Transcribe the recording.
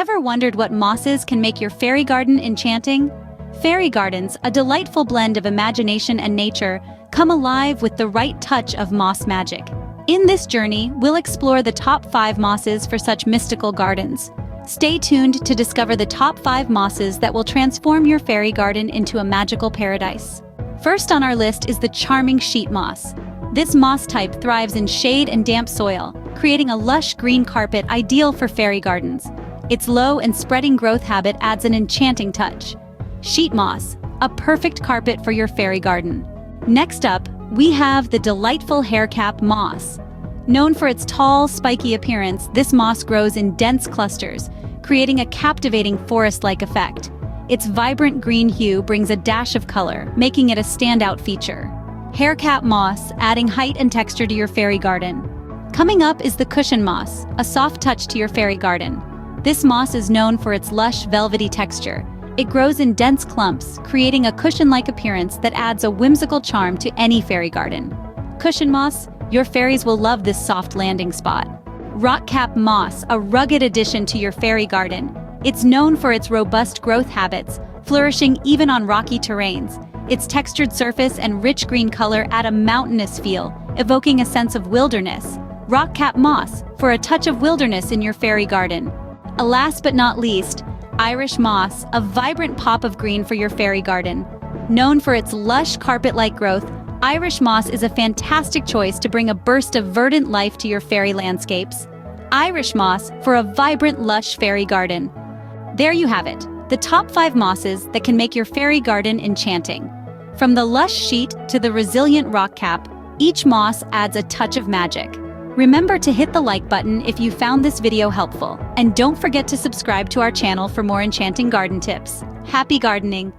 Ever wondered what mosses can make your fairy garden enchanting? Fairy gardens, a delightful blend of imagination and nature, come alive with the right touch of moss magic. In this journey, we'll explore the top 5 mosses for such mystical gardens. Stay tuned to discover the top 5 mosses that will transform your fairy garden into a magical paradise. First on our list is the charming sheet moss. This moss type thrives in shade and damp soil, creating a lush green carpet ideal for fairy gardens. Its low and spreading growth habit adds an enchanting touch. Sheet moss, a perfect carpet for your fairy garden. Next up, we have the delightful haircap moss. Known for its tall, spiky appearance, this moss grows in dense clusters, creating a captivating forest-like effect. Its vibrant green hue brings a dash of color, making it a standout feature. Haircap moss, adding height and texture to your fairy garden. Coming up is the cushion moss, a soft touch to your fairy garden. This moss is known for its lush, velvety texture. It grows in dense clumps, creating a cushion-like appearance that adds a whimsical charm to any fairy garden. Cushion moss, your fairies will love this soft landing spot. Rockcap moss, a rugged addition to your fairy garden. It's known for its robust growth habits, flourishing even on rocky terrains. Its textured surface and rich green color add a mountainous feel, evoking a sense of wilderness. Rockcap moss, for a touch of wilderness in your fairy garden. Last but not least, Irish moss, a vibrant pop of green for your fairy garden. Known for its lush carpet-like growth, Irish moss is a fantastic choice to bring a burst of verdant life to your fairy landscapes. Irish moss for a vibrant, lush fairy garden. There you have it, the top 5 mosses that can make your fairy garden enchanting. From the lush sheet to the resilient rock cap, each moss adds a touch of magic. Remember to hit the like button if you found this video helpful, and don't forget to subscribe to our channel for more enchanting garden tips. Happy gardening!